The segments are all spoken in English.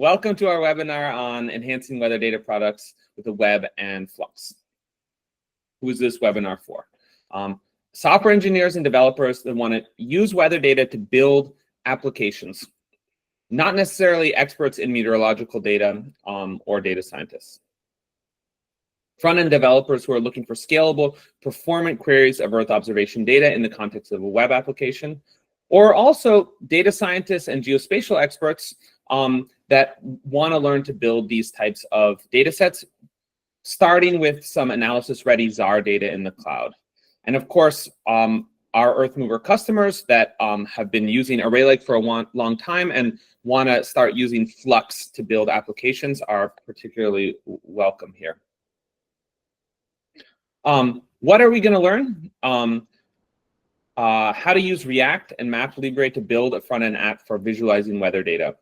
Welcome to our webinar on enhancing weather data products with the web and Flux. Who is this webinar for? Software engineers and developers that want to use weather data to build applications, not necessarily experts in meteorological data or data scientists. Front-end developers who are looking for scalable, performant queries of Earth observation data in the context of a web application, or also data scientists and geospatial experts that want to learn to build these types of data sets, starting with some analysis-ready ZAR data in the cloud. And of course, our EarthMover customers that have been using ArrayLake for a long time and want to start using Flux to build applications are particularly welcome here. What are we going to learn? How to use React and MapLibre to build a front-end app for visualizing weather data.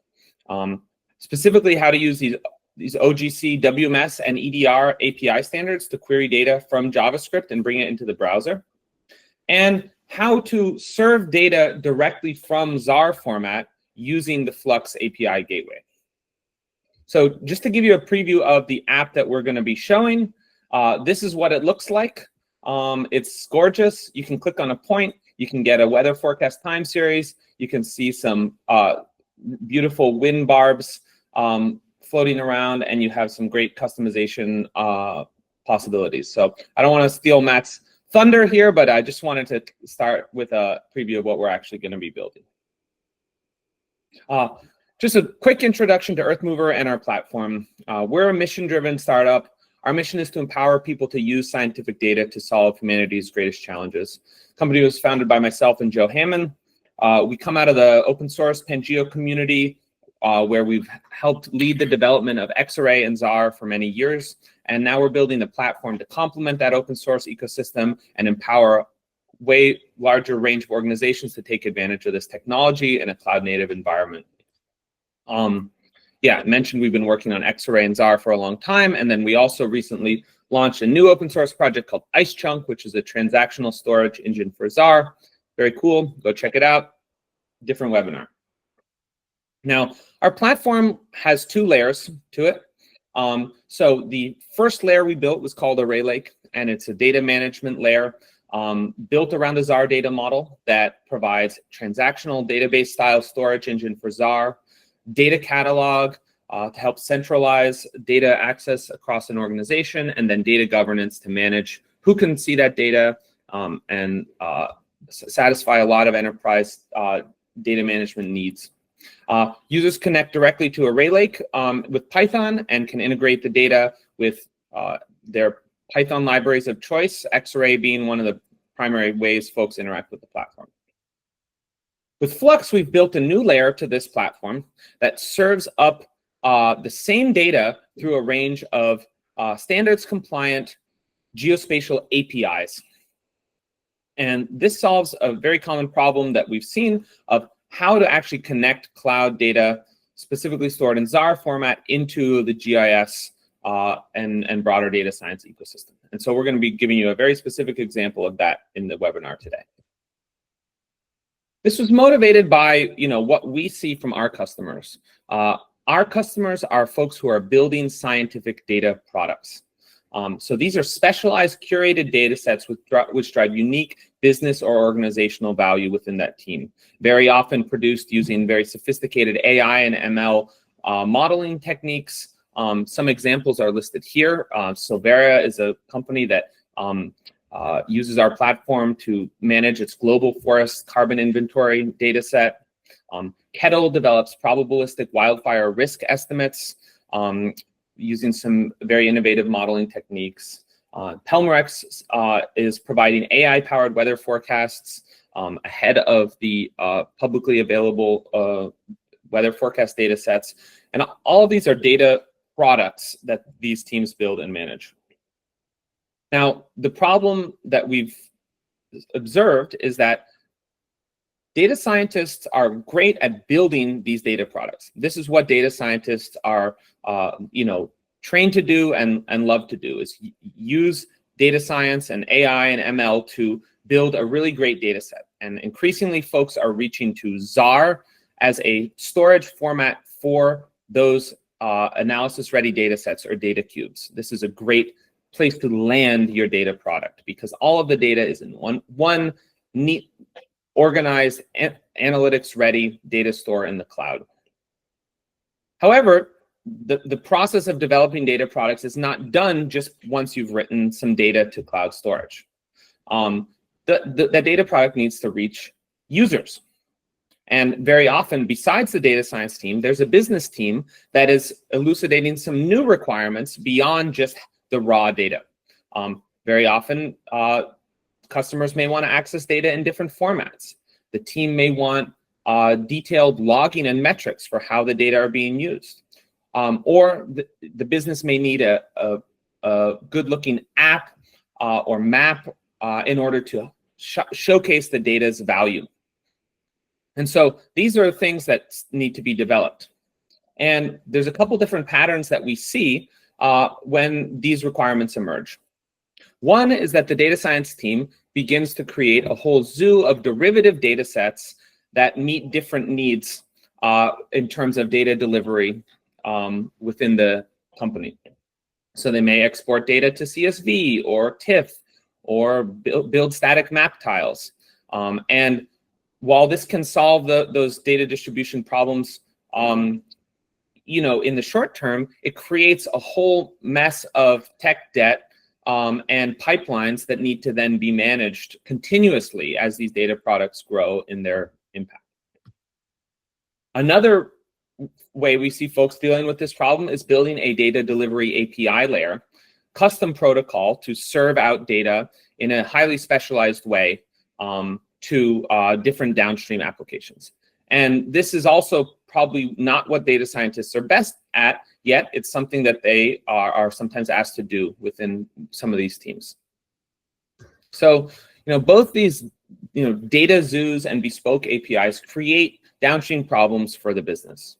Specifically, how to use these OGC, WMS, and EDR API standards to query data from JavaScript and bring it into the browser. And how to serve data directly from ZAR format using the Flux API gateway. So just to give you a preview of the app that we're going to be showing, this is what it looks like. It's gorgeous. You can click on a point. You can get a weather forecast time series. You can see some beautiful wind barbs floating around, and you have some great customization possibilities. So I don't want to steal Matt's thunder here, but I just wanted to start with a preview of what we're actually going to be building. Just a quick introduction to EarthMover and our platform. We're a mission-driven startup. Our mission is to empower people to use scientific data to solve humanity's greatest challenges. The company was founded by myself and Joe Hammond. We come out of the open source Pangeo community, where we've helped lead the development of Xarray and ZAR for many years. And now we're building a platform to complement that open source ecosystem and empower way larger range of organizations to take advantage of this technology in a cloud native environment. Yeah, I mentioned we've been working on Xarray and ZAR for a long time. And then we also recently launched a new open source project called IceChunk, which is a transactional storage engine for ZAR. Very cool. Go check it out. Different webinar. Now, our platform has two layers to it. So the first layer we built was called ArrayLake, and it's a data management layer built around the ZAR data model that provides transactional database style storage engine for ZAR, data catalog to help centralize data access across an organization, and then data governance to manage who can see that data and satisfy a lot of enterprise data management needs. Users connect directly to ArrayLake with Python and can integrate the data with their Python libraries of choice, Xarray being one of the primary ways folks interact with the platform. With Flux, we've built a new layer to this platform that serves up the same data through a range of standards-compliant geospatial APIs. And this solves a very common problem that we've seen of how to actually connect cloud data, specifically stored in ZAR format, into the GIS and broader data science ecosystem. And so we're going to be giving you a very specific example of that in the webinar today. This was motivated by what we see from our customers. Our customers are folks who are building scientific data products. So these are specialized curated data sets which drive unique business or organizational value within that team, very often produced using very sophisticated AI and ML modeling techniques. Some examples are listed here. Silveria is a company that uses our platform to manage its global forest carbon inventory data set. Kettle develops probabilistic wildfire risk estimates using some very innovative modeling techniques. Pelmerex is providing AI-powered weather forecasts ahead of the publicly available weather forecast data sets. And all of these are data products that these teams build and manage. Now, the problem that we've observed is that data scientists are great at building these data products. This is what data scientists are, trained to do and love to do, is use data science and AI and ML to build a really great data set. And increasingly, folks are reaching to ZAR as a storage format for those analysis-ready data sets or data cubes. This is a great place to land your data product because all of the data is in one neat, organized, analytics-ready data store in the cloud. However, the process of developing data products is not done just once you've written some data to cloud storage. The data product needs to reach users. And very often, besides the data science team, there's a business team that is elucidating some new requirements beyond just the raw data. Very often, customers may want to access data in different formats. The team may want detailed logging and metrics for how the data are being used. Or the business may need a good-looking app or map in order to showcase the data's value. And so these are things that need to be developed. And there's a couple different patterns that we see when these requirements emerge. One is that the data science team begins to create a whole zoo of derivative data sets that meet different needs in terms of data delivery within the company. So they may export data to CSV or TIFF or build static map tiles. And while this can solve those data distribution problems, in the short term, it creates a whole mess of tech debt and pipelines that need to then be managed continuously as these data products grow in their impact. Another way we see folks dealing with this problem is building a data delivery API layer, custom protocol to serve out data in a highly specialized way to different downstream applications. And this is also probably not what data scientists are best at, yet it's something that they are sometimes asked to do within some of these teams. So, both these, data zoos and bespoke APIs create downstream problems for the business.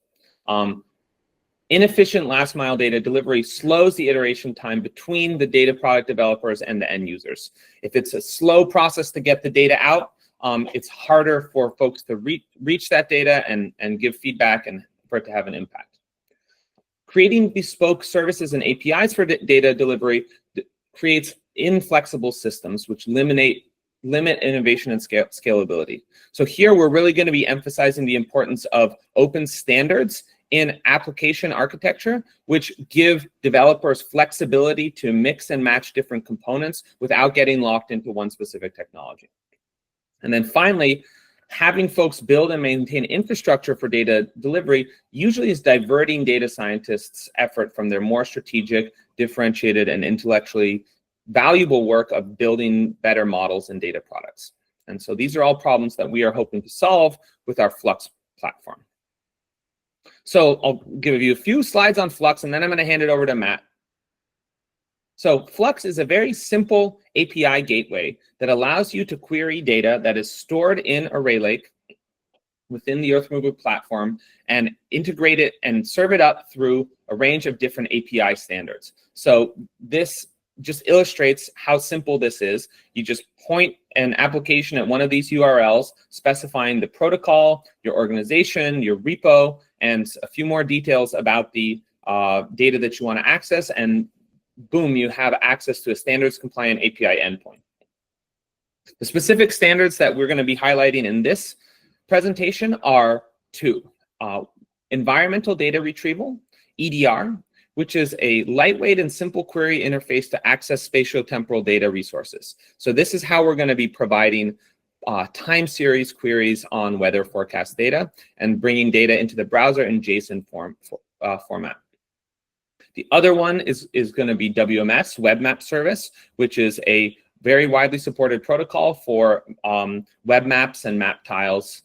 Inefficient last mile data delivery slows the iteration time between the data product developers and the end users. If it's a slow process to get the data out, it's harder for folks to reach that data and give feedback and for it to have an impact. Creating bespoke services and APIs for data delivery creates inflexible systems which limit innovation and scalability. So here we're really going to be emphasizing the importance of open standards in application architecture, which give developers flexibility to mix and match different components without getting locked into one specific technology. And then finally, having folks build and maintain infrastructure for data delivery usually is diverting data scientists' effort from their more strategic, differentiated, and intellectually valuable work of building better models and data products. And so these are all problems that we are hoping to solve with our Flux platform. So I'll give you a few slides on Flux, and then I'm going to hand it over to Matt. So Flux is a very simple API gateway that allows you to query data that is stored in Array Lake within the Earthmover platform and integrate it and serve it up through a range of different API standards. So this just illustrates how simple this is. You just point an application at one of these URLs, specifying the protocol, your organization, your repo, and a few more details about the data that you want to access, and boom, you have access to a standards-compliant API endpoint. The specific standards that we're going to be highlighting in this presentation are two: environmental data retrieval, EDR, which is a lightweight and simple query interface to access spatiotemporal data resources. So this is how we're going to be providing time series queries on weather forecast data and bringing data into the browser in JSON format. The other one is going to be WMS, Web Map Service, which is a very widely supported protocol for web maps and map tiles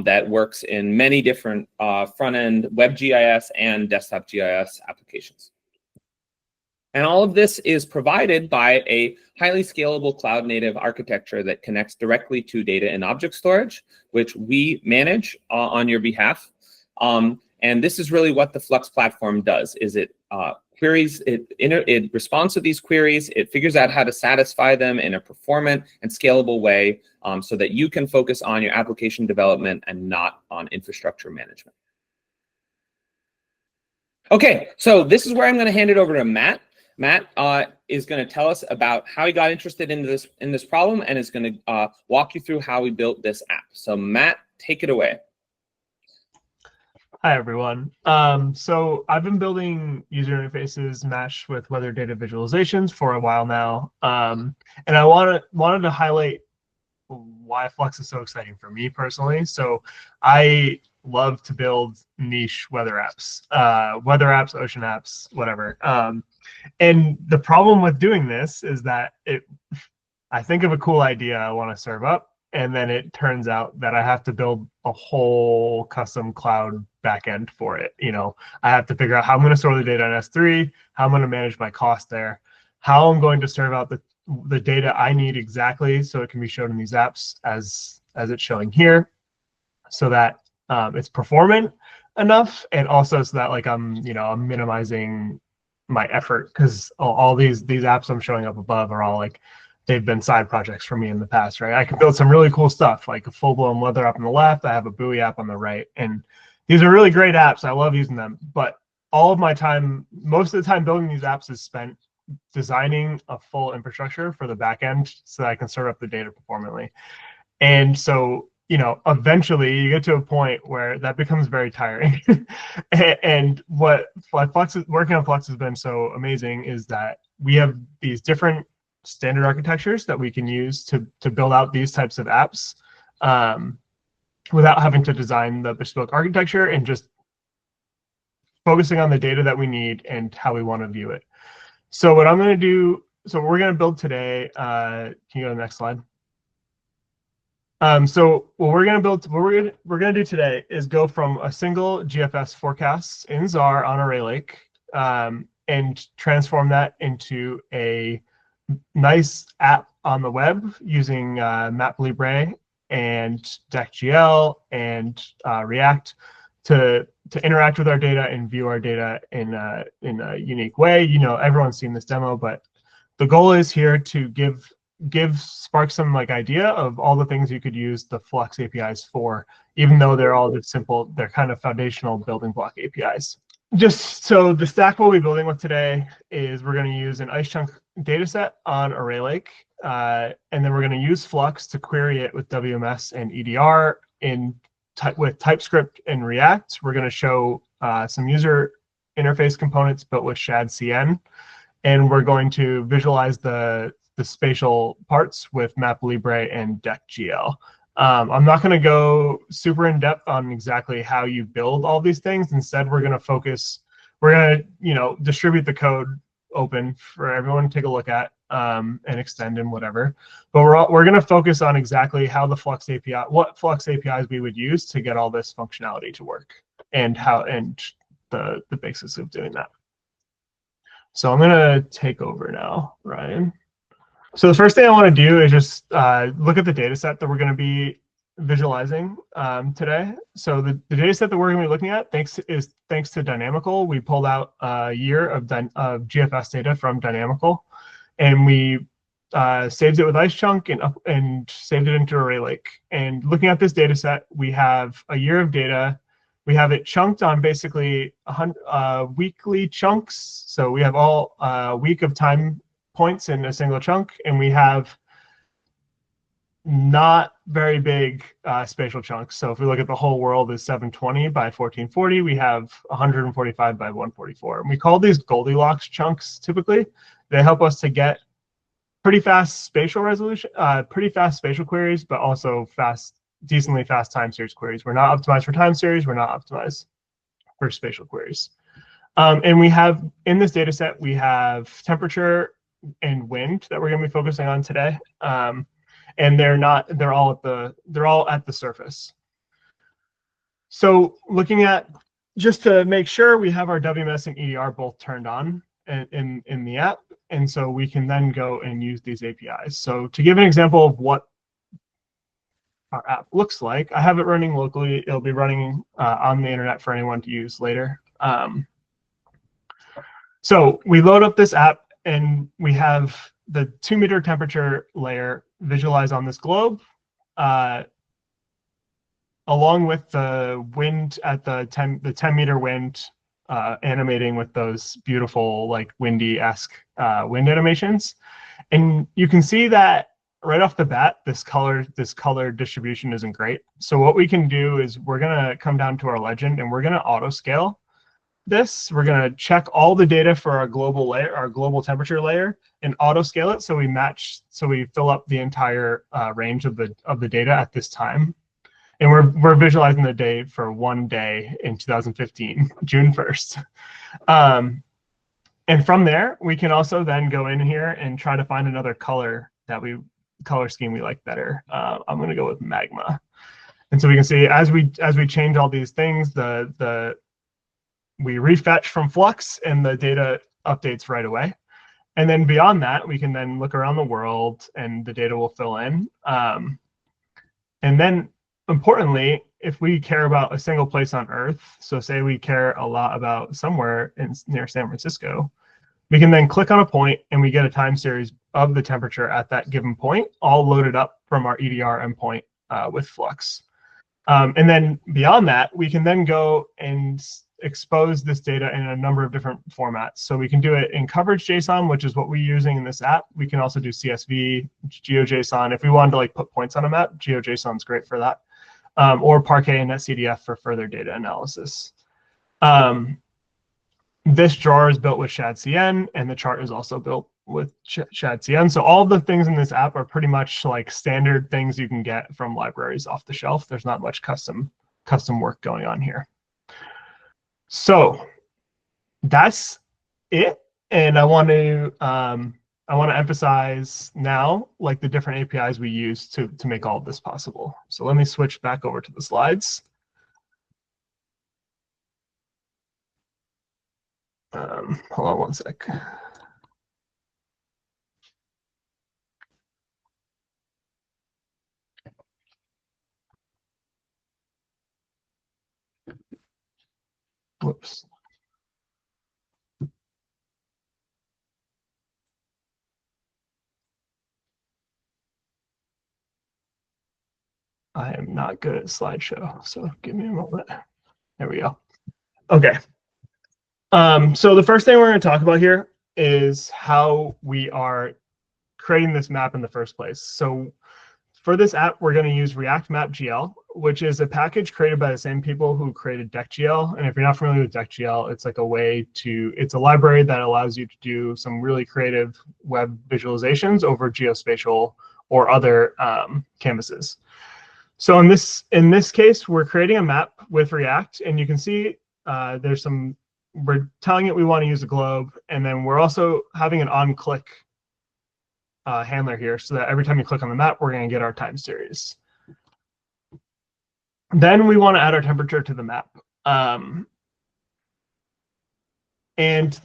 that works in many different front-end WebGIS and desktop GIS applications. And all of this is provided by a highly scalable cloud-native architecture that connects directly to data and object storage, which we manage on your behalf. And this is really what the Flux platform does, is it queries, it responds to these queries, it figures out how to satisfy them in a performant and scalable way so that you can focus on your application development and not on infrastructure management. Okay, so this is where I'm going to hand it over to Matt. Matt is going to tell us about how he got interested in this problem, and is going to walk you through how we built this app. So Matt, take it away. Hi, everyone. So I've been building user interfaces matched with weather data visualizations for a while now. And I wanted to highlight why Flux is so exciting for me personally. So I love to build niche weather apps, ocean apps, whatever. And the problem with doing this is that I think of a cool idea I want to serve up, and then it turns out that I have to build a whole custom cloud backend for it. I have to figure out how I'm going to store the data in S3, how I'm going to manage my cost there, how I'm going to serve out the data I need exactly so it can be shown in these apps as it's showing here, so that it's performant enough, and also so that like I'm minimizing my effort, because all these apps I'm showing up above are all like they've been side projects for me in the past, right? I can build some really cool stuff, like a full-blown weather app on the left. I have a buoy app on the right, and these are really great apps. I love using them, but all of my time, most of the time building these apps is spent designing a full infrastructure for the backend so that I can serve up the data performantly. And so, eventually you get to a point where that becomes very tiring. And what working on Flux has been so amazing is that we have these different standard architectures that we can use to build out these types of apps, without having to design the bespoke architecture, and just focusing on the data that we need and how we want to view it. So what I'm going to do, so what we're going to build today, can you go to the next slide? So what we're going to do today is go from a single GFS forecast in ZAR on Array Lake, and transform that into a nice app on the web using MapLibre and DeckGL and React to interact with our data and view our data in a unique way. Everyone's seen this demo, but the goal is here to give Spark some like idea of all the things you could use the Flux APIs for, even though they're all just simple. They're kind of foundational building block APIs. Just so the stack we'll be building with today is we're going to use an ice chunk dataset on Array Lake, and then we're going to use Flux to query it with WMS and EDR with TypeScript and React. We're going to show some user interface components built with ShadCN, and we're going to visualize the spatial parts with MapLibre and DeckGL. I'm not going to go super in depth on exactly how you build all these things. Instead, we're going to distribute the code open for everyone to take a look at, and extend and whatever. But we're going to focus on exactly how what Flux APIs we would use to get all this functionality to work, and the basics of doing that. So I'm going to take over now, Ryan. So the first thing I want to do is just look at the data set that we're going to be visualizing today. So the data set that we're going to be looking at, thanks to Dynamical. We pulled out a year of GFS data from Dynamical, and we saved it with ice chunk and saved it into Array Lake. And looking at this data set, we have a year of data. We have it chunked on basically weekly chunks. So we have all week of time points in a single chunk, and we have not very big spatial chunks. So if we look at the whole world is 720 by 1440, we have 145 by 144. And we call these Goldilocks chunks typically. They help us to get pretty fast spatial resolution, pretty fast spatial queries, but also decently fast time series queries. We're not optimized for time series. We're not optimized for spatial queries. And we have, in this data set, we have temperature and wind that we're going to be focusing on today, and they're all at the surface. So looking at, just to make sure, we have our WMS and EDR both turned on in the app, and so we can then go and use these APIs. So to give an example of what our app looks like, I have it running locally. It'll be running on the internet for anyone to use later. So we load up this app, and we have the 2-meter temperature layer visualized on this globe, along with the wind at the 10-meter wind animating with those beautiful like windy-esque wind animations. And you can see that right off the bat, this color distribution isn't great. So what we can do is we're gonna come down to our legend and we're gonna auto scale this. We're gonna check all the data for our global layer, our global temperature layer, and auto scale it so we fill up the entire range of the data at this time. And we're visualizing the day for 1 day in 2015, June 1st. And from there, we can also then go in here and try to find another color scheme we like better. I'm going to go with magma. And so we can see as we change all these things, we refetch from Flux and the data updates right away. And then beyond that, we can then look around the world and the data will fill in. And then importantly, if we care about a single place on Earth, so say we care a lot about somewhere near San Francisco, we can then click on a point and we get a time series of the temperature at that given point, all loaded up from our EDR endpoint with Flux. And then beyond that, we can then go and expose this data in a number of different formats. So we can do it in coverage JSON, which is what we're using in this app. We can also do CSV, GeoJSON. If we wanted to like put points on a map, GeoJSON is great for that. Or Parquet and NetCDF for further data analysis. This drawer is built with ShadCN, and the chart is also built with ShadCN. So all the things in this app are pretty much like standard things you can get from libraries off the shelf. There's not much custom work going on here. So that's it. And I want to emphasize now like the different APIs we use to make all of this possible. So let me switch back over to the slides. Hold on one sec. Whoops. I am not good at slideshow, so give me a moment. There we go. Okay. So the first thing we're going to talk about here is how we are creating this map in the first place. So for this app, we're going to use React Map GL, which is a package created by the same people who created DeckGL. And if you're not familiar with DeckGL, it's like it's a library that allows you to do some really creative web visualizations over geospatial or other canvases. So in this case, we're creating a map with React, and you can see we're telling it we want to use a globe, and then we're also having an on-click handler here, so that every time you click on the map, we're going to get our time series. Then we want to add our temperature to the map. And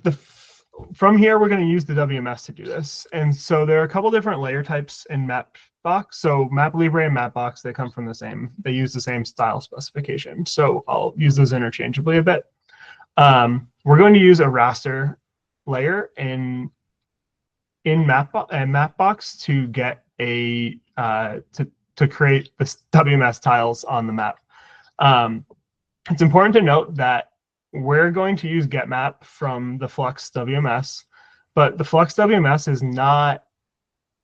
from here, we're going to use the WMS to do this. And so there are a couple different layer types in Mapbox. So MapLibre and Mapbox, they use the same style specification. So I'll use those interchangeably a bit. We're going to use a raster layer in Mapbox to get to create the WMS tiles on the map. It's important to note that we're going to use getMap from the Flux WMS, but the Flux WMS is not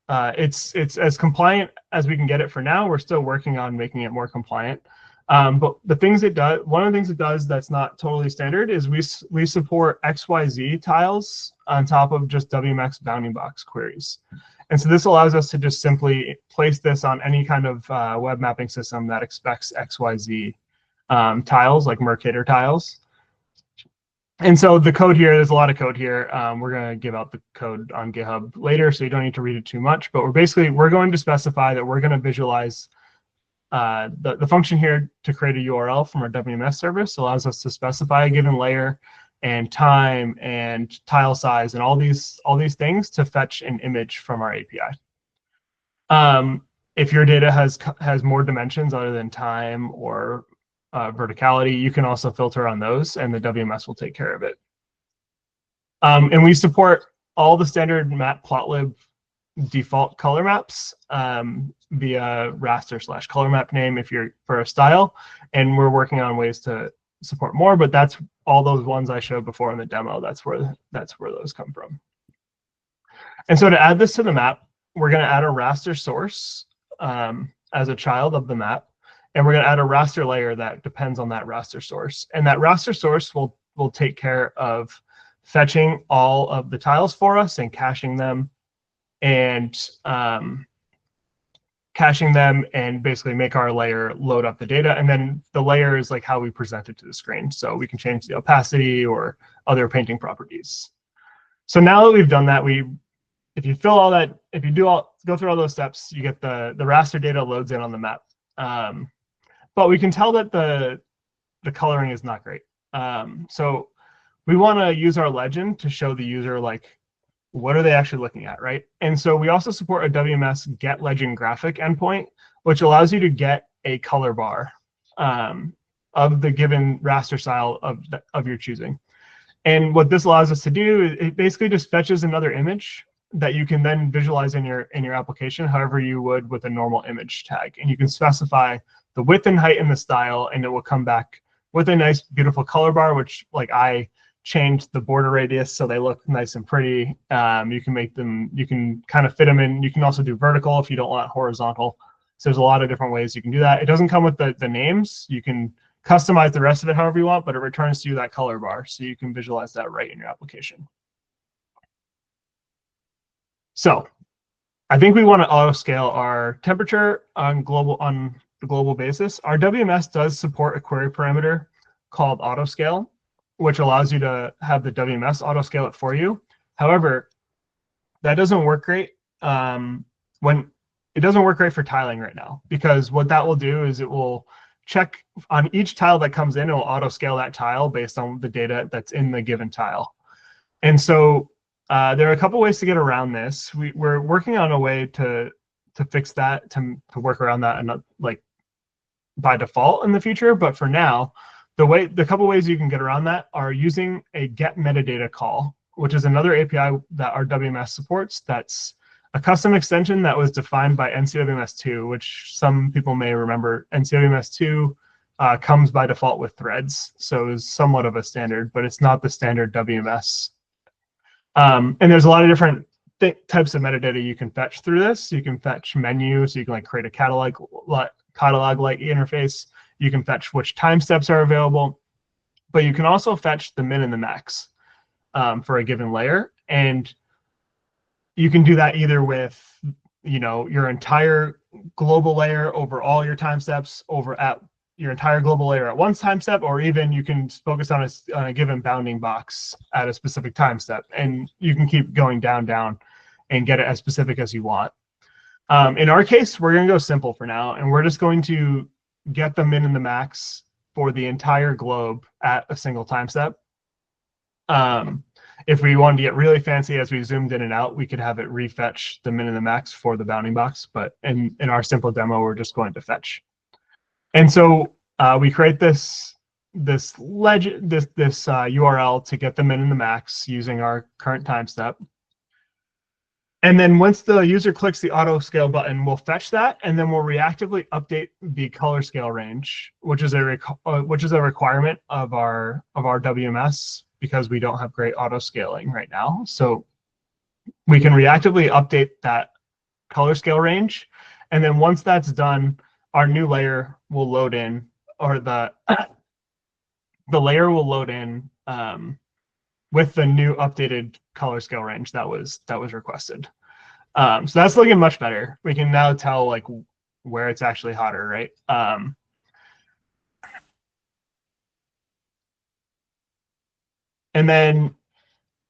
it's as compliant as we can get it for now. We're still working on making it more compliant. But one of the things it does that's not totally standard is we support XYZ tiles on top of just WMX bounding box queries. And so this allows us to just simply place this on any kind of web mapping system that expects XYZ tiles, like Mercator tiles. And so the code here, there's a lot of code here. We're going to give out the code on GitHub later, so you don't need to read it too much. But we're going to specify that we're going to visualize the function here to create a URL from our WMS service allows us to specify a given layer and time and tile size and all these things to fetch an image from our API. If your data has more dimensions other than time or verticality, you can also filter on those, and the WMS will take care of it. And we support all the standard Matplotlib default color maps via raster/color map name if you're for a style, and we're working on ways to support more, but that's all those ones I showed before in the demo. That's where those come from. And so to add this to the map, we're going to add a raster source as a child of the map, and we're going to add a raster layer that depends on that raster source. And that raster source will take care of fetching all of the tiles for us and caching them, and basically make our layer load up the data. And then the layer is like how we present it to the screen. So we can change the opacity or other painting properties. So now that we've done that, if you fill all that, if you go through all those steps, you get the raster data loads in on the map. But we can tell that the coloring is not great. So we want to use our legend to show the user like what are they actually looking at, right? And so we also support a WMS get legend graphic endpoint, which allows you to get a color bar of the given raster style of your choosing. And what this allows us to do is it basically just fetches another image that you can then visualize in your application however you would with a normal image tag. And you can specify the width and height and the style, and it will come back with a nice, beautiful color bar, which like I changed the border radius so they look nice and pretty. You can make them, you can kind of fit them in. You can also do vertical if you don't want horizontal. So there's a lot of different ways you can do that. It doesn't come with the names. You can customize the rest of it however you want, but it returns to you that color bar, so you can visualize that right in your application. So I think we want to auto scale our temperature on the global basis. Our WMS does support a query parameter called auto scale, which allows you to have the WMS auto scale it for you. However, that doesn't work great when it doesn't work great for tiling right now, because what that will do is it will check on each tile that comes in, it will auto scale that tile based on the data that's in the given tile. And so there are a couple ways to get around this. We're working on a way to fix that, to work around that, and like by default in the future. But for now, the couple ways you can get around that are using a get metadata call, which is another API that our WMS supports. That's a custom extension that was defined by NCWMS2, which some people may remember. NCWMS2 comes by default with threads, so it's somewhat of a standard, but it's not the standard WMS. And there's a lot of different types of metadata you can fetch through this. You can fetch menu, so you can like create a catalog-like interface. You can fetch which time steps are available, but you can also fetch the min and the max for a given layer. And you can do that either with, your entire global layer over all your time steps over at your entire global layer at one time step, or even you can focus on a given bounding box at a specific time step, and you can keep going down and get it as specific as you want. In our case, we're going to go simple for now, and we're just going to get the min and the max for the entire globe at a single time step. If we wanted to get really fancy as we zoomed in and out, we could have it refetch the min and the max for the bounding box, but in our simple demo, we're just going to fetch. And so we create this URL to get the min and the max using our current time step. And then once the user clicks the auto scale button, we'll fetch that, and then we'll reactively update the color scale range, which is a requirement of our WMS, because we don't have great auto scaling right now. So we can reactively update that color scale range, and then once that's done, our new layer will load in, or the layer will load in with the new updated color scale range that was requested. So that's looking much better. We can now tell like where it's actually hotter, right? And then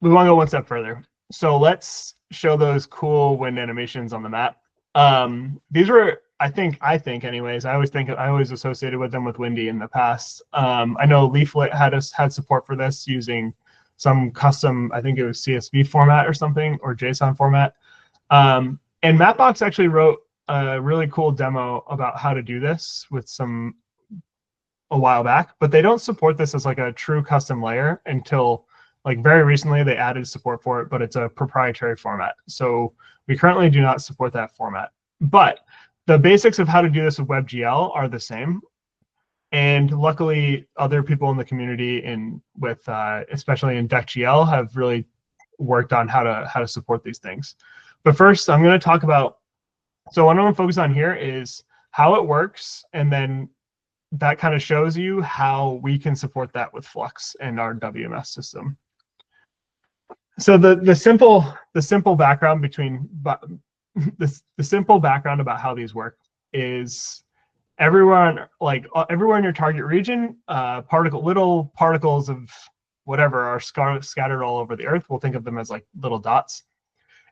we want to go one step further. So let's show those cool wind animations on the map. These were, I think anyways, I always associated with them with Windy in the past. I know Leaflet had support for this using some custom, I think it was CSV format or something, or JSON format. And Mapbox actually wrote a really cool demo about how to do this with a while back, but they don't support this as like a true custom layer until like very recently they added support for it, but it's a proprietary format. So we currently do not support that format. But the basics of how to do this with WebGL are the same. And luckily, other people in the community, especially in DeckGL, have really worked on how to support these things. But first, I'm going to talk about. So what I want to focus on here is how it works, and then that kind of shows you how we can support that with Flux and our WMS system. So the simple background the simple background about how these work is everywhere in your target region, little particles of whatever are scattered all over the earth. We'll think of them as like little dots.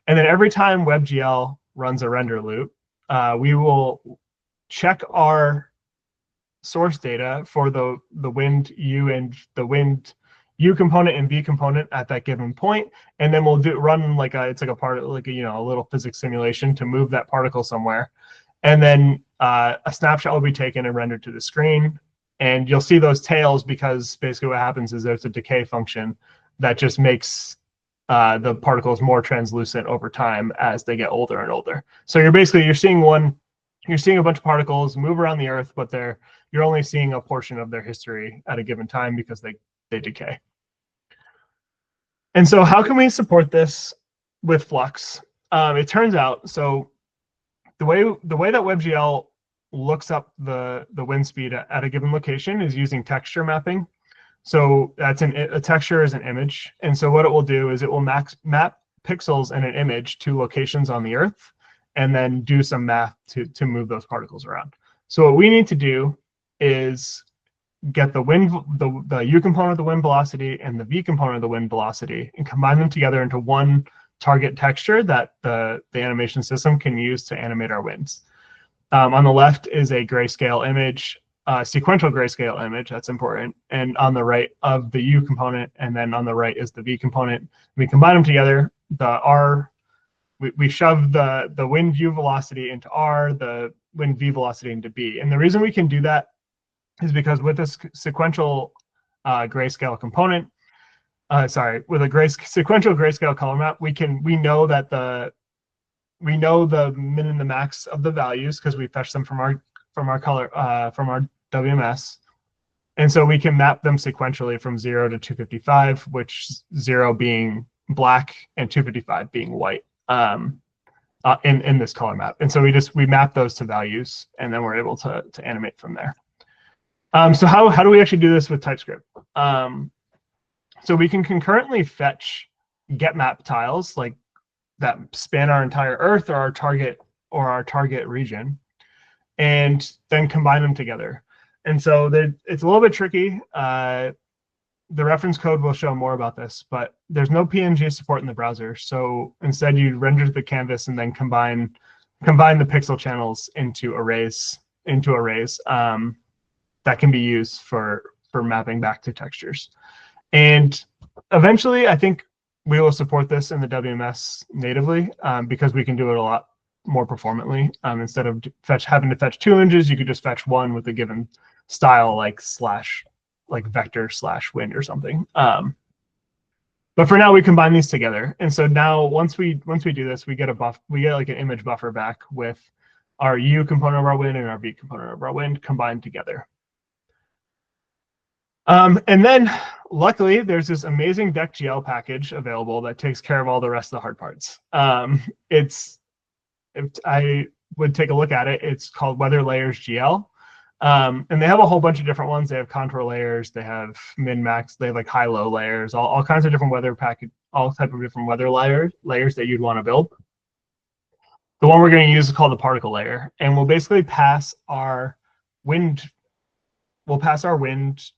And then every time WebGL runs a render loop, we will check our source data for the wind U and the wind U component and V component at that given point, and then we'll run a little physics simulation to move that particle somewhere, and then a snapshot will be taken and rendered to the screen, and you'll see those tails because basically what happens is there's a decay function that just makes the particles more translucent over time as they get older and older. So you're seeing a bunch of particles move around the Earth, but you're only seeing a portion of their history at a given time because they decay. And so how can we support this with Flux? It turns out, so the way that WebGL looks up the wind speed at a given location is using texture mapping. So that's a texture is an image. And so what it will do is it will map pixels in an image to locations on the Earth, and then do some math to move those particles around. So what we need to do is get the U component of the wind velocity and the V component of the wind velocity and combine them together into one target texture that the animation system can use to animate our winds. On the left is a grayscale image, sequential grayscale image, that's important, and on the right of the U component, and then on the right is the V component. We combine them together. We shove the wind U velocity into R, the wind V velocity into B. And the reason we can do that is because with this sequential grayscale component, with a sequential grayscale color map, we know the min and the max of the values because we fetch them from our WMS, and so we can map them sequentially from 0 to 255, which 0 being black and 255 being white in this color map. And so we map those to values, and then we're able to animate from there. So how do we actually do this with TypeScript? So we can concurrently fetch get map tiles like that span our entire Earth or our target region, and then combine them together. And so it's a little bit tricky. The reference code will show more about this, but there's no PNG support in the browser. So instead, you render the canvas and then combine the pixel channels into arrays that can be used for mapping back to textures. And eventually, I think we will support this in the WMS natively because we can do it a lot more performantly. Instead of having to fetch 2 images, you could just fetch one with a given style like vector / wind or something. But for now, we combine these together. And so now once we do this, we get like an image buffer back with our U component of our wind and our V component of our wind combined together. And then luckily, there's this amazing DeckGL package available that takes care of all the rest of the hard parts. If I would take a look at it, it's called Weather Layers GL. And they have a whole bunch of different ones. They have contour layers, they have min-max, they have like high-low layers, all kinds of different all type of different weather layers that you'd want to build. The one we're going to use is called the particle layer, and we'll basically pass our wind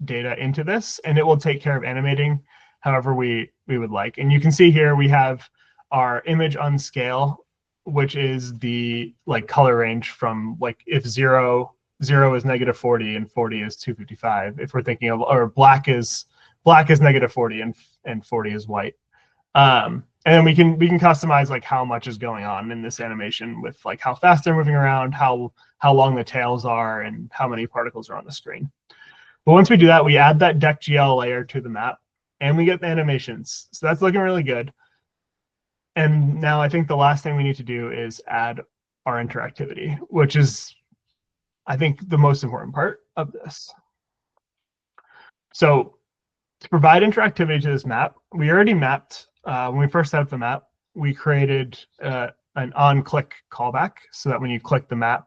data into this, and it will take care of animating however we would like. And you can see here we have our image unscale, which is the color range from if 0 is -40 and 40 is 255. If we're thinking of, or black is -40 and 40 is white. And then we can customize how much is going on in this animation with how fast they're moving around, how long the tails are, and how many particles are on the screen. But once we do that, we add that DeckGL layer to the map, and we get the animations. So that's looking really good. And now I think the last thing we need to do is add our interactivity, which is, I think, the most important part of this. So to provide interactivity to this map, we already mapped, when we first set up the map, we created an on-click callback so that when you click the map,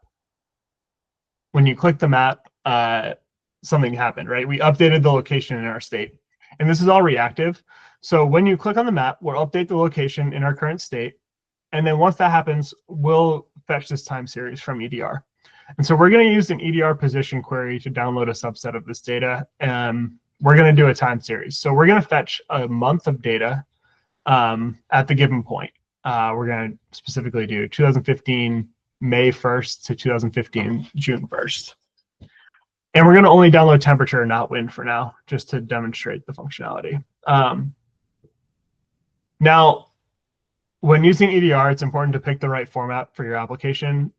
something happened, right? We updated the location in our state. And this is all reactive. So when you click on the map, we'll update the location in our current state. And then once that happens, we'll fetch this time series from EDR. And so we're going to use an EDR position query to download a subset of this data. And we're going to do a time series. So we're going to fetch a month of data at the given point. We're going to specifically do 2015 May 1st to 2015 June 1st. And we're going to only download temperature, not wind for now, just to demonstrate the functionality. Now, when using EDR, it's important to pick the right format for your application.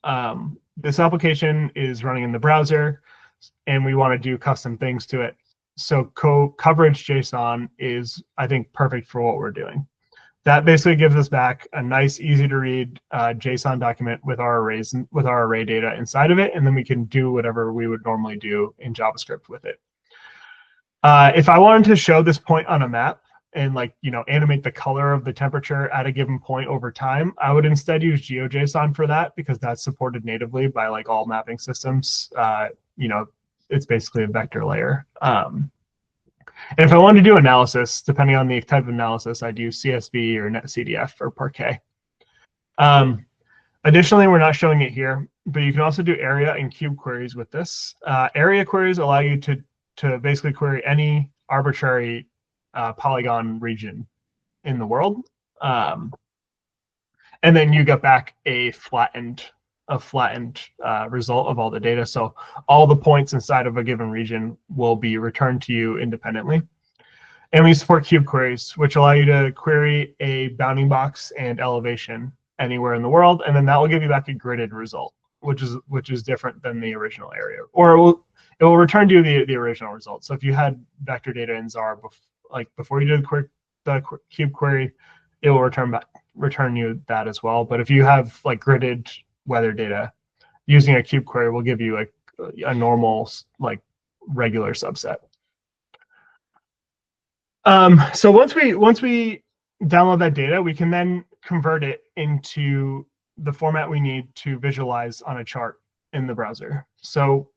This application is running in the browser, and we want to do custom things to it. So coverage JSON is, I think, perfect for what we're doing. That basically gives us back a nice, easy to read JSON document with our arrays, with our array data inside of it, and then we can do whatever we would normally do in JavaScript with it. If I wanted to show this point on a map and animate the color of the temperature at a given point over time, I would instead use GeoJSON for that, because that's supported natively by all mapping systems. It's basically a vector layer. And if I wanted to do analysis, depending on the type of analysis, I'd use CSV or NetCDF or Parquet. Additionally, we're not showing it here, but you can also do area and cube queries with this. Area queries allow you to basically query any arbitrary polygon region in the world. And then you get back a flattened result of all the data. So all the points inside of a given region will be returned to you independently. And we support cube queries, which allow you to query a bounding box and elevation anywhere in the world, and then that will give you back a gridded result, which is different than the original area, or it will return to you the original result. So if you had vector data in ZAR before you did the cube query, it will return you that as well. But if you have gridded weather data, using a cube query will give you a normal regular subset. So once we download that data, we can then convert it into the format we need to visualize on a chart in the browser. So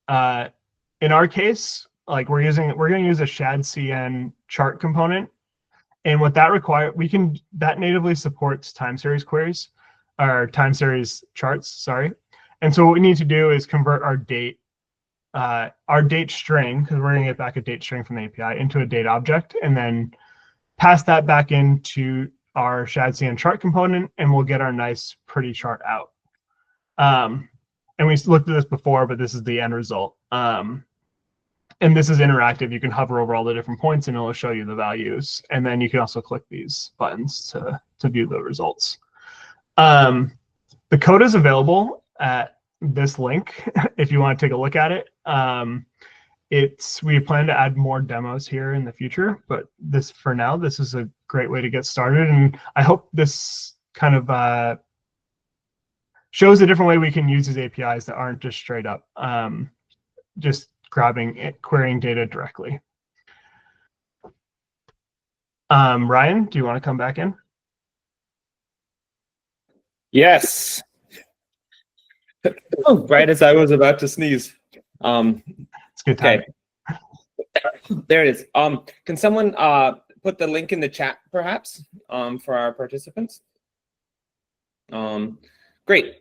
in our case, we're going to use a shadcn chart component, and what that requires, that natively supports time series queries, or time series charts, sorry. And so what we need to do is convert our date string, because we're going to get back a date string from the API, into a date object, and then pass that back into our shadcn chart component, and we'll get our nice, pretty chart out. And we looked at this before, but this is the end result. And this is interactive. You can hover over all the different points, and it'll show you the values. And then you can also click these buttons to view the results. The code is available at this link if you want to take a look at it. We plan to add more demos here in the future, but for now, this is a great way to get started. And I hope this kind of shows a different way we can use these APIs that aren't just straight up just querying data directly. Ryan, do you want to come back in? Yes. Oh, right as I was about to sneeze. It's good time. Okay. There it is. Can someone put the link in the chat, perhaps, for our participants? Great.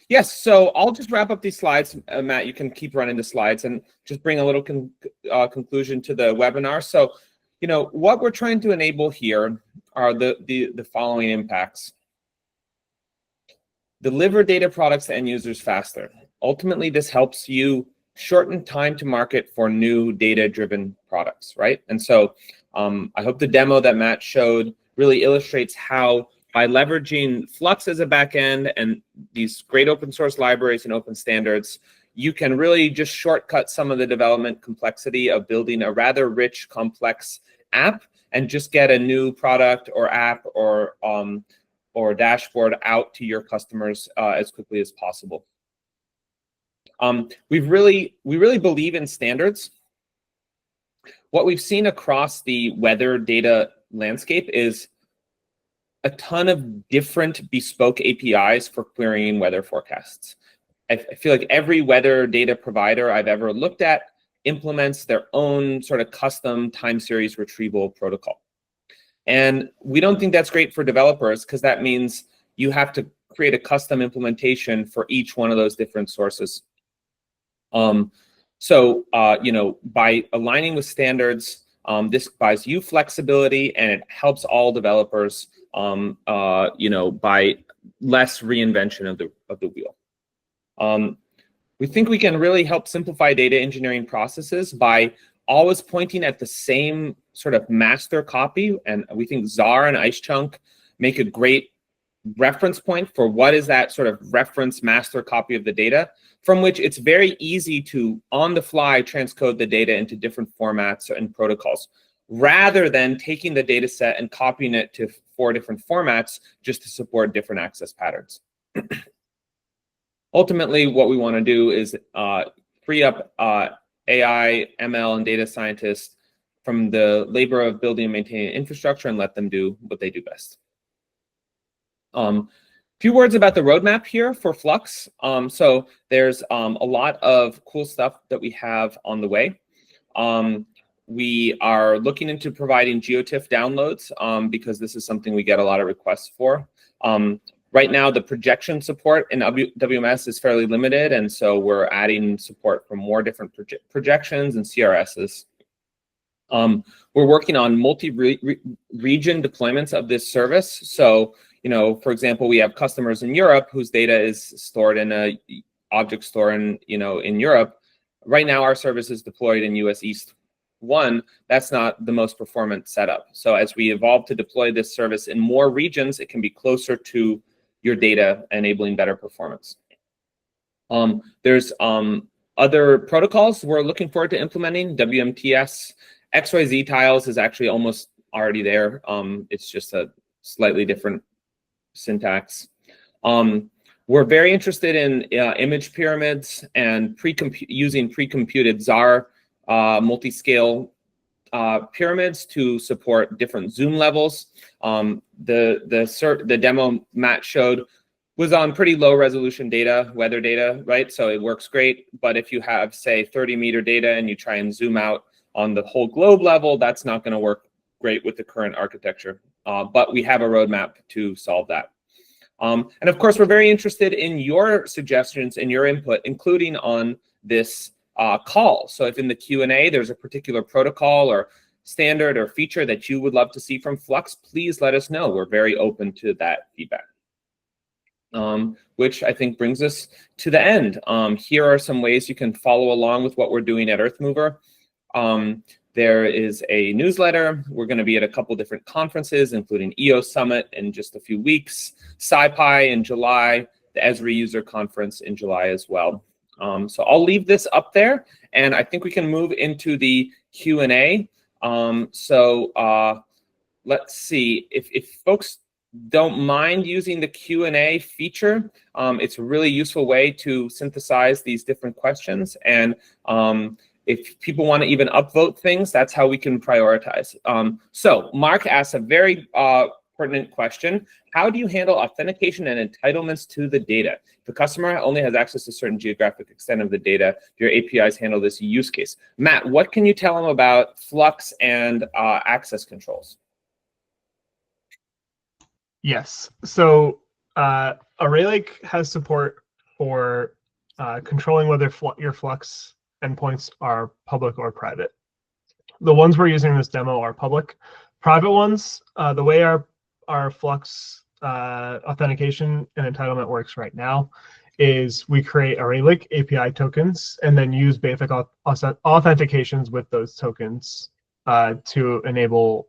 Yes, so I'll just wrap up these slides. Matt, you can keep running the slides and just bring a little conclusion to the webinar. So, what we're trying to enable here are the following impacts. Deliver data products to end users faster. Ultimately, this helps you shorten time to market for new data-driven products, right? And so I hope the demo that Matt showed really illustrates how, by leveraging Flux as a backend and these great open source libraries and open standards, you can really just shortcut some of the development complexity of building a rather rich, complex app and just get a new product or app or dashboard out to your customers as quickly as possible. We really believe in standards. what we've seen across the weather data landscape is a ton of different bespoke APIs for querying weather forecasts. I feel like every weather data provider I've ever looked at implements their own sort of custom time series retrieval protocol. And we don't think that's great for developers, because that means you have to create a custom implementation for each one of those different sources. So by aligning with standards, this buys you flexibility, and it helps all developers, by less reinvention of the wheel. We think we can really help simplify data engineering processes by always pointing at the same sort of master copy, and we think ZAR and IceChunk make a great reference point for what is that sort of reference master copy of the data, from which it's very easy to, on the fly, transcode the data into different formats and protocols, rather than taking the data set and copying it to 4 different formats just to support different access patterns. Ultimately, what we want to do is free up AI, ML, and data scientists from the labor of building and maintaining infrastructure and let them do what they do best. Few words about the roadmap here for Flux. So there's a lot of cool stuff that we have on the way. We are looking into providing GeoTIFF downloads because this is something we get a lot of requests for. Right now, the projection support in WMS is fairly limited, and so we're adding support for more different projections and CRSs. We're working on multi-region deployments of this service. So, for example, we have customers in Europe whose data is stored in a object store in Europe. Right now, our service is deployed in US East 1. That's not the most performant setup. So as we evolve to deploy this service in more regions, it can be closer to your data, enabling better performance. There's other protocols we're looking forward to implementing. WMTS, XYZ tiles is actually almost already there. It's just a slightly different syntax. We're very interested in image pyramids and using pre-computed ZAR multi-scale pyramids to support different zoom levels. The demo Matt showed was on pretty low resolution data, weather data, right? So it works great. But if you have, say, 30-meter data and you try and zoom out on the whole globe level, that's not going to work great with the current architecture. But we have a roadmap to solve that. And of course, we're very interested in your suggestions and your input, including on this call. So if in the Q&A there's a particular protocol or standard or feature that you would love to see from Flux, please let us know. We're very open to that feedback. Which I think brings us to the end. Here are some ways you can follow along with what we're doing at Earthmover. There is a newsletter. We're going to be at a couple different conferences, including EOS Summit in just a few weeks, SciPy in July, the Esri User Conference in July as well. So I'll leave this up there, and I think we can move into the Q&A. Let's see. If folks don't mind using the Q&A feature, it's a really useful way to synthesize these different questions. And if people want to even upvote things, that's how we can prioritize. So Mark asks a very pertinent question. How do you handle authentication and entitlements to the data? If the customer only has access to a certain geographic extent of the data, do your APIs handle this use case? Matt, what can you tell them about Flux and access controls? Yes. So ArrayLake has support for controlling whether your Flux endpoints are public or private. The ones we're using in this demo are public. Private ones, the way our Flux authentication and entitlement works right now is we create ArrayLake API tokens and then use basic authentications with those tokens to enable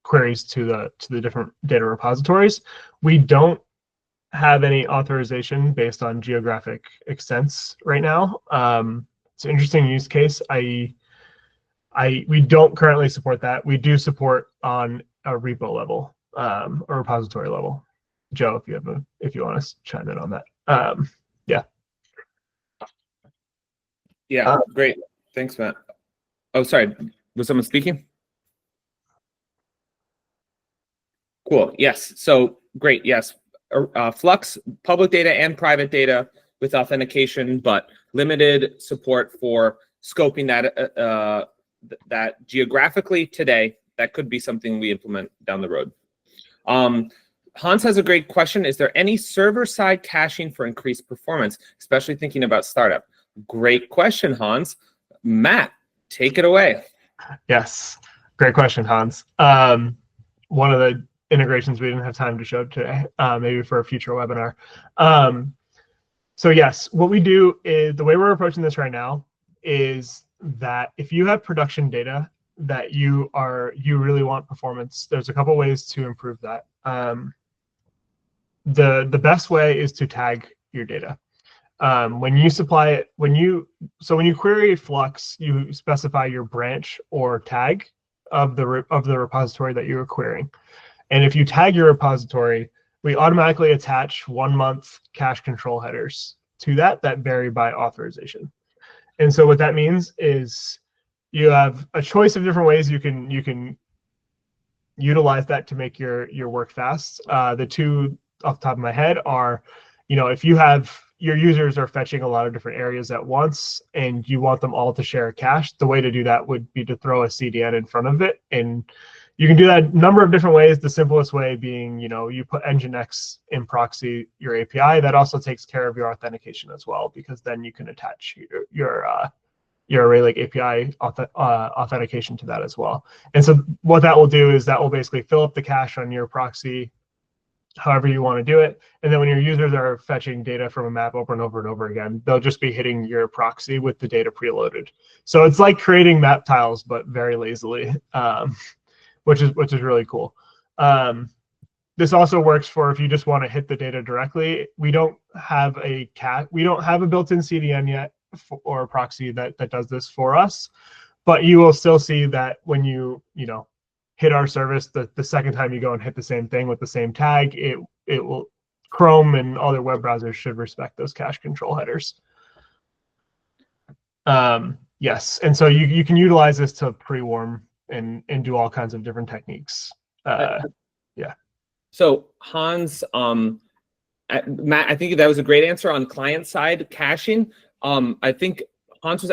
queries to the different data repositories. We don't have any authorization based on geographic extents right now. It's an interesting use case. We don't currently support that. We do support on a repo level or repository level. Joe, if you want to chime in on that. Yeah, great. Thanks, Matt. Oh, sorry. Was someone speaking? Cool. Yes. So great. Yes. Flux, public data and private data with authentication, but limited support for scoping that geographically today. That could be something we implement down the road. Hans has a great question. Is there any server-side caching for increased performance, especially thinking about startup? Great question, Hans. Matt, take it away. Yes, great question, Hans. One of the integrations we didn't have time to show today, maybe for a future webinar. So yes, what we do is, the way we're approaching this right now is that if you have production data that you really want performance, there's a couple ways to improve that. The best way is to tag your data. When you supply it, when you query Flux, you specify your branch or tag of the repository that you are querying. And if you tag your repository, we automatically attach 1 month cache control headers to that vary by authorization. And so what that means is you have a choice of different ways you can utilize that to make your work fast. The two off the top of my head are, if you have your users are fetching a lot of different areas at once and you want them all to share a cache, the way to do that would be to throw a CDN in front of it. And you can do that a number of different ways. The simplest way being, you put Nginx in proxy your API. That also takes care of your authentication as well, because then you can attach your Array Lake API authentication to that as well. And so what that will do is that will basically fill up the cache on your proxy, however you want to do it. And then when your users are fetching data from a map over and over and over again, they'll just be hitting your proxy with the data preloaded. So it's like creating map tiles, but very lazily, which is really cool. This also works for if you just want to hit the data directly. We don't have a built-in CDN yet or a proxy that does this for us, but you will still see that when you hit our service, the second time you go and hit the same thing with the same tag, it will, Chrome and other web browsers should respect those cache control headers. Yes, and so you can utilize this to pre-warm and do all kinds of different techniques. Yeah. So Hans, Matt, I think that was a great answer on client side caching. I think Hans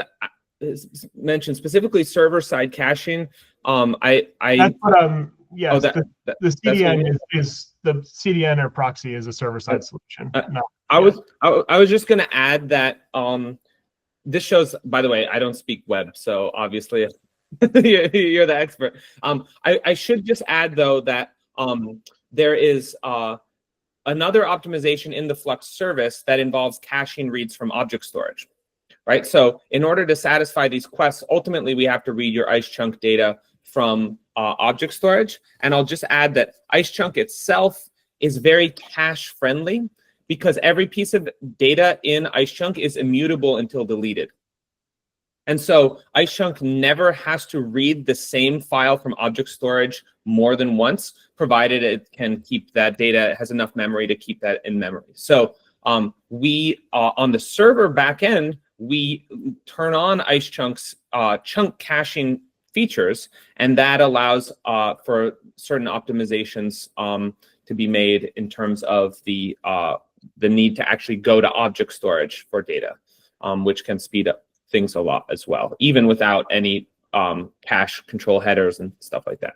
mentioned specifically server side caching. That's what yes. Oh, the CDN is the CDN or proxy is a server side solution. I was just going to add that this shows. By the way, I don't speak web, so obviously you're the expert. I should just add though that there is another optimization in the Flux service that involves caching reads from object storage. Right. So in order to satisfy these quests, ultimately we have to read your ice chunk data from object storage. And I'll just add that ice chunk itself is very cache friendly because every piece of data in ice chunk is immutable until deleted. And so ice chunk never has to read the same file from object storage more than once, provided it can keep that data, has enough memory to keep that in memory. So we on the server backend, we turn on ice chunk's chunk caching features, and that allows for certain optimizations to be made in terms of the need to actually go to object storage for data, which can speed up things a lot as well, even without any cache control headers and stuff like that.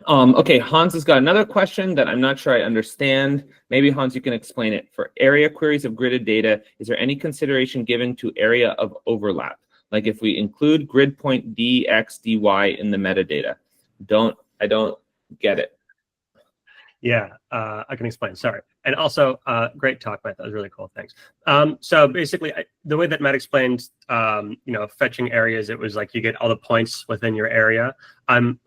Okay, Hans has got another question that I'm not sure I understand. Maybe Hans, you can explain it. For area queries of gridded data, is there any consideration given to area of overlap? Like if we include grid point dx, dy in the metadata? I don't get it. Yeah, I can explain. Sorry. And also, great talk, Matt. That was really cool. Thanks. So basically, the way that Matt explained, fetching areas, it was like you get all the points within your area.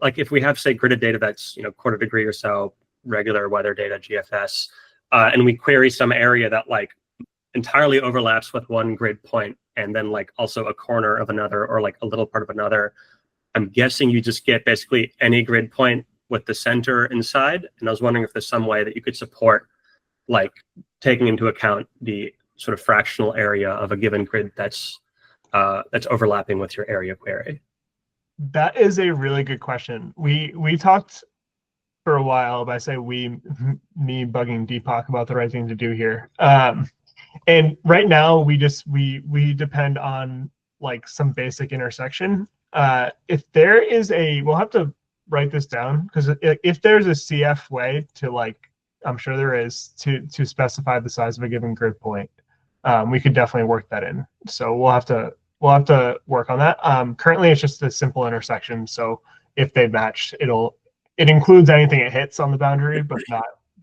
Like if we have, say, gridded data that's quarter degree or so, regular weather data, GFS, and we query some area that like entirely overlaps with one grid point, and then like also a corner of another, or like a little part of another. I'm guessing you just get basically any grid point with the center inside. And I was wondering if there's some way that you could support like taking into account the sort of fractional area of a given grid that's overlapping with your area query. That is a really good question. We talked for a while, but I say me bugging Deepak about the right thing to do here. And right now we depend on like some basic intersection. If there is we'll have to write this down, because if there's a CF way to, like, I'm sure there is, to specify the size of a given grid point, we could definitely work that in. So we'll have to work on that. Currently it's just a simple intersection. So if they match, it includes anything it hits on the boundary, but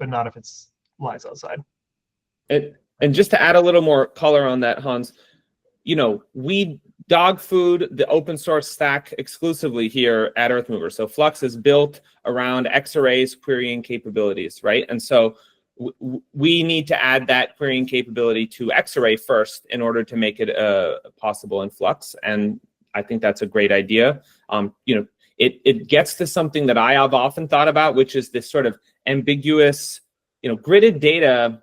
not if it's lies outside. And just to add a little more color on that, Hans, we dog food the open source stack exclusively here at Earthmover. So Flux is built around X-arrays querying capabilities, right? And so we need to add that querying capability to X-array first in order to make it possible in Flux. And I think that's a great idea. It gets to something that I have often thought about, which is this sort of ambiguous, gridded data.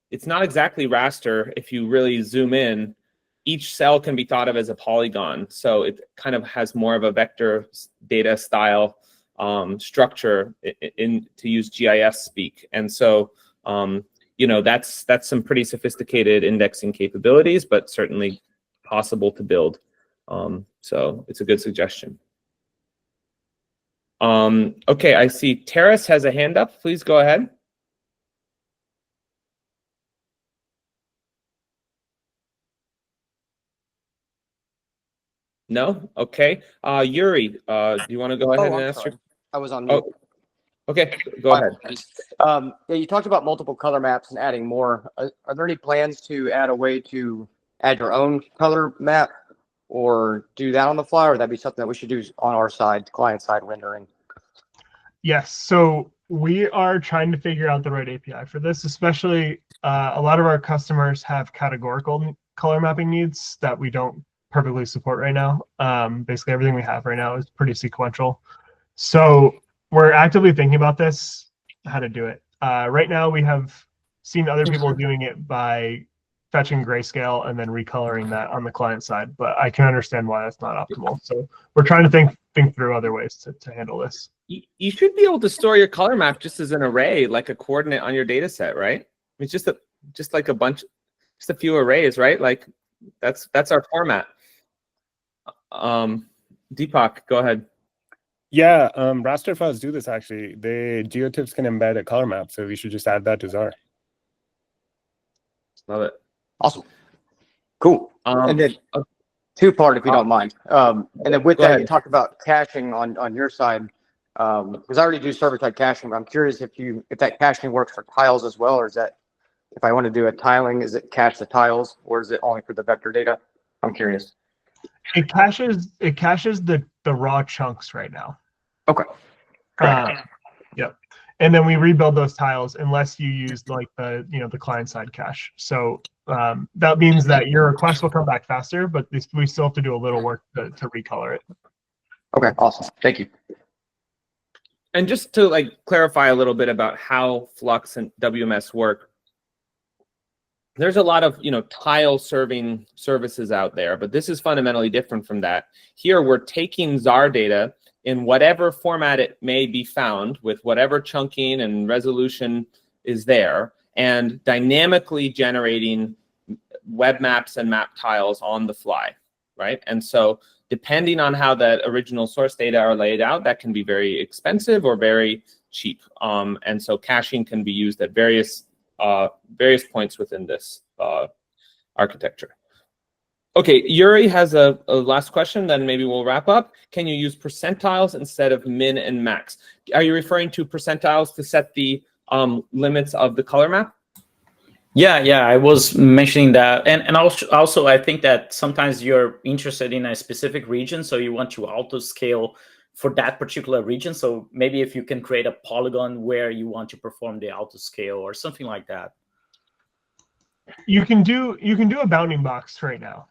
It's not exactly raster. If you really zoom in, each cell can be thought of as a polygon. So it kind of has more of a vector data style structure to use GIS speak. And so, that's some pretty sophisticated indexing capabilities, but certainly possible to build. So it's a good suggestion. Okay, I see Terrace has a hand up. Please go ahead. No? Okay. Yuri, do you want to go ahead and ask your... I was on mute. Oh, okay, go ahead. Yeah, you talked about multiple color maps and adding more. Are there any plans to add a way to add your own color map, or do that on the fly, or would that be something that we should do on our side, client side rendering? Yes, so we are trying to figure out the right API for this, especially a lot of our customers have categorical color mapping needs that we don't perfectly support right now. Basically everything we have right now is pretty sequential. So we're actively thinking about this, how to do it. Right now we have seen other people doing it by fetching grayscale and then recoloring that on the client side, but I can understand why that's not optimal. So we're trying to think through other ways to handle this. You should be able to store your color map just as an array, like a coordinate on your data set, right? It's just like a few arrays, right? Like that's our format. Deepak, go ahead. Yeah, raster files do this actually. GeoTips can embed a color map, so we should just add that to ZAR. Love it. Awesome. Cool. And then two-part, if you don't mind. And then with that, ahead. you talked about caching on your side. Because I already do server-side caching, but I'm curious if that caching works for tiles as well, or is that, if I want to do a tiling, is it cache the tiles, or is it only for the vector data? I'm curious. It caches the raw chunks right now. Okay. Yep. And then we rebuild those tiles unless you use like the client side cache. So that means that your request will come back faster, but we still have to do a little work to recolor it. Okay. Awesome. Thank you. And just to clarify a little bit about how Flux and WMS work, there's a lot of tile serving services out there, but this is fundamentally different from that. Here we're taking ZAR data in whatever format it may be found, with whatever chunking and resolution is there, and dynamically generating web maps and map tiles on the fly, right? And so depending on how that original source data are laid out, that can be very expensive or very cheap. And so caching can be used at various points within this architecture. Okay, Yuri has a last question, then maybe we'll wrap up. Can you use percentiles instead of min and max? Are you referring to percentiles to set the limits of the color map? Yeah, I was mentioning that. And also I think that sometimes you're interested in a specific region, so you want to auto scale for that particular region. So maybe if you can create a polygon where you want to perform the auto scale or something like that. You can do a bounding box right now.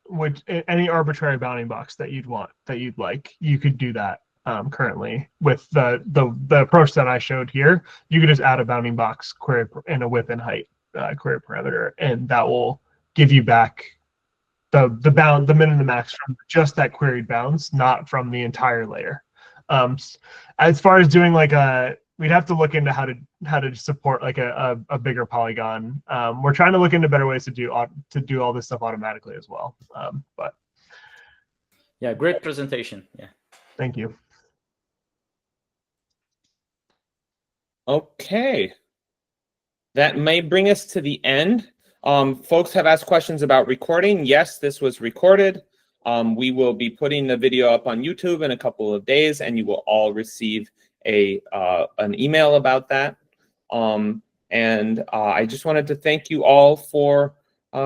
Which any arbitrary bounding box that you'd like, you could do that currently with the approach that I showed here. You could just add a bounding box query and a width and height query parameter, and that will give you back the min and the max from just that queried bounds, not from the entire layer. As far as doing like we'd have to look into how to support like a bigger polygon. We're trying to look into better ways to do all this stuff automatically as well. But yeah, great presentation. Yeah. Thank you. Okay. That may bring us to the end. Folks have asked questions about recording. Yes, this was recorded. We will be putting the video up on YouTube in a couple of days, and you will all receive an email about that. I just wanted to thank you all for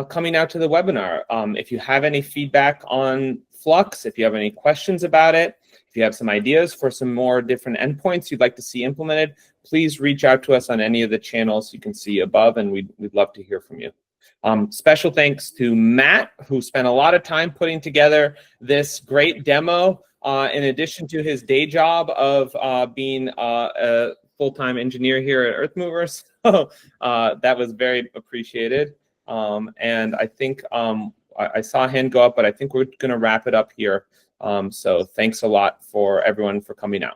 coming out to the webinar. If you have any feedback on Flux, if you have any questions about it, if you have some ideas for some more different endpoints you'd like to see implemented, please reach out to us on any of the channels you can see above, and we'd love to hear from you. Special thanks to Matt, who spent a lot of time putting together this great demo, in addition to his day job of being a full-time engineer here at Earth Movers. That was very appreciated. And I think I saw a hand go up, but I think we're going to wrap it up here. So thanks a lot for everyone for coming out.